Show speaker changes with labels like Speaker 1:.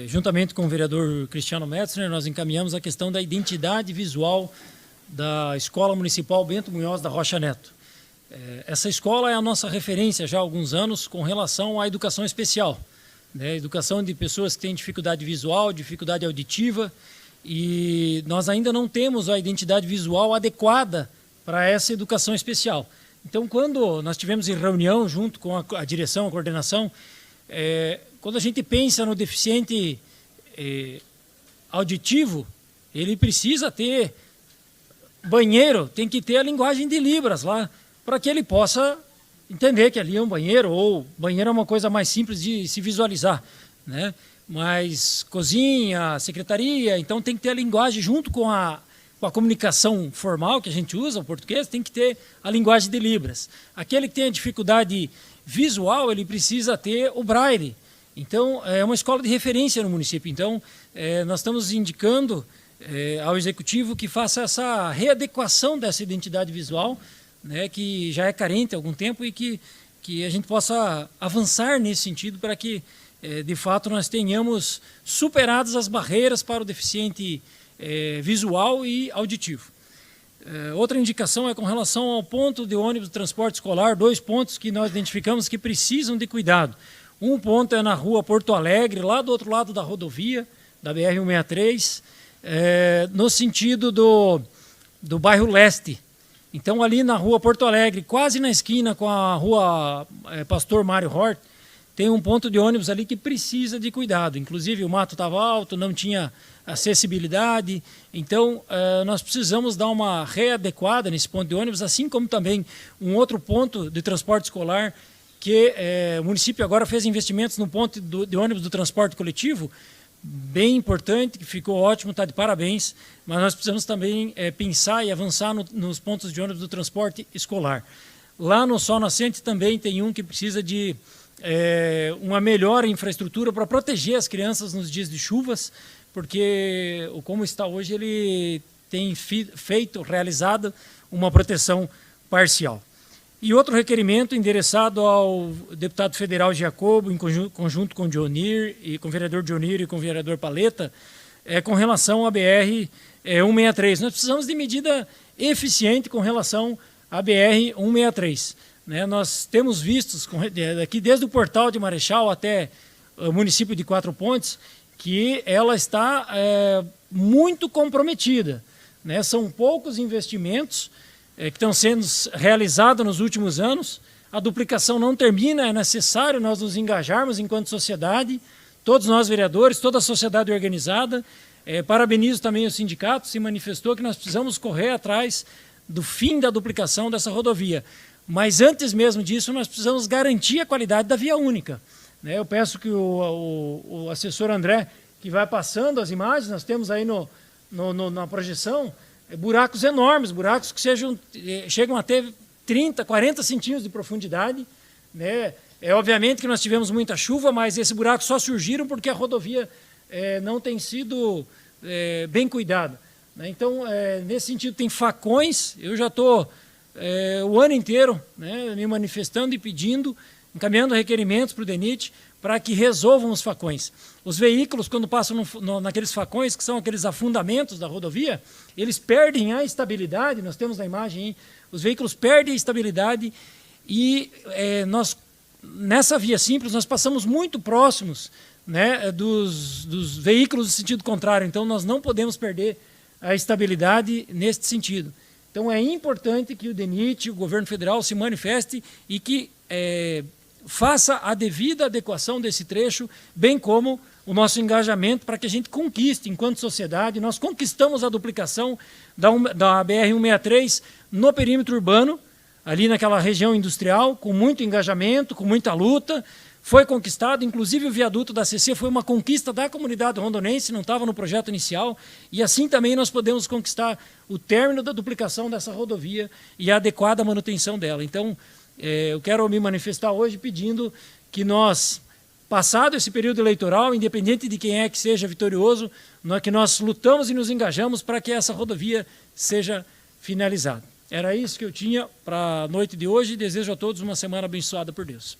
Speaker 1: Juntamente com o vereador Cristiano Metzner, nós encaminhamos a questão da identidade visual da Escola Municipal Bento Munhoz da Rocha Neto. Essa escola é a nossa referência já há alguns anos com relação à educação especial, né? Educação de pessoas que têm dificuldade visual, dificuldade auditiva, e nós ainda não temos a identidade visual adequada para essa educação especial. Então, quando nós tivemos em reunião junto com a direção, a coordenação, quando a gente pensa no deficiente auditivo, ele precisa ter banheiro, tem que ter a linguagem de Libras lá, para que ele possa entender que ali é um banheiro, ou banheiro é uma coisa mais simples de se visualizar, né? Mas cozinha, secretaria, então tem que ter a linguagem junto com a comunicação formal que a gente usa, o português, tem que ter a linguagem de Libras. Aquele que tem a dificuldade visual, ele precisa ter o braille. Então, é uma escola de referência no município. Então, nós estamos indicando ao executivo que faça essa readequação dessa identidade visual, né, que já é carente há algum tempo, e que a gente possa avançar nesse sentido para que, de fato, nós tenhamos superadas as barreiras para o deficiente visual e auditivo. Outra indicação é com relação ao ponto de ônibus de transporte escolar, 2 pontos que nós identificamos que precisam de cuidado. Um ponto é na rua Porto Alegre, lá do outro lado da rodovia, da BR-163, no sentido do bairro Leste. Então, ali na rua Porto Alegre, quase na esquina com a rua Pastor Mário Hort, tem um ponto de ônibus ali que precisa de cuidado. Inclusive, o mato estava alto, não tinha acessibilidade. Então, nós precisamos dar uma readequada nesse ponto de ônibus, assim como também um outro ponto de transporte escolar, que o município agora fez investimentos no ponto de ônibus do transporte coletivo, bem importante, que ficou ótimo, está de parabéns, mas nós precisamos também pensar e avançar nos pontos de ônibus do transporte escolar. Lá no Sol Nascente também tem um que precisa de uma melhor infraestrutura para proteger as crianças nos dias de chuvas, porque como está hoje, ele tem realizado uma proteção parcial. E outro requerimento endereçado ao deputado federal Giacobo, em conjunto com o Dionir, e com o vereador Dionir e com o vereador Paleta, com relação à BR-163. Nós precisamos de medida eficiente com relação à BR-163. Né? Nós temos vistos, aqui desde o portal de Marechal até o município de Quatro Pontes, que ela está muito comprometida, né? São poucos investimentos que estão sendo realizados nos últimos anos. A duplicação não termina, é necessário nós nos engajarmos enquanto sociedade, todos nós vereadores, toda a sociedade organizada. Parabenizo também o sindicato, se manifestou que nós precisamos correr atrás do fim da duplicação dessa rodovia. Mas antes mesmo disso, nós precisamos garantir a qualidade da via única. Eu peço que o assessor André, que vai passando as imagens, nós temos aí na projeção, buracos enormes, buracos que chegam a ter 30, 40 centímetros de profundidade, né? Obviamente que nós tivemos muita chuva, mas esses buracos só surgiram porque a rodovia não tem sido bem cuidada, né? Então, nesse sentido, tem facões. Eu já estou o ano inteiro, né, me manifestando e pedindo, encaminhando requerimentos para o DENIT para que resolvam os facões. Os veículos, quando passam naqueles facões, que são aqueles afundamentos da rodovia, eles perdem a estabilidade. Nós temos na imagem aí, os veículos perdem a estabilidade, e nessa via simples nós passamos muito próximos, né, dos veículos no sentido contrário. Então nós não podemos perder a estabilidade neste sentido. Então é importante que o DENIT, o governo federal, se manifeste e que faça a devida adequação desse trecho, bem como o nosso engajamento para que a gente conquiste, enquanto sociedade. Nós conquistamos a duplicação da BR-163 no perímetro urbano, ali naquela região industrial, com muito engajamento, com muita luta. Foi conquistado, inclusive o viaduto da CC foi uma conquista da comunidade rondonense, não estava no projeto inicial, e assim também nós podemos conquistar o término da duplicação dessa rodovia e a adequada manutenção dela. Então, eu quero me manifestar hoje pedindo que nós, passado esse período eleitoral, independente de quem é que seja vitorioso, que nós lutamos e nos engajamos para que essa rodovia seja finalizada. Era isso que eu tinha para a noite de hoje. Desejo a todos uma semana abençoada por Deus.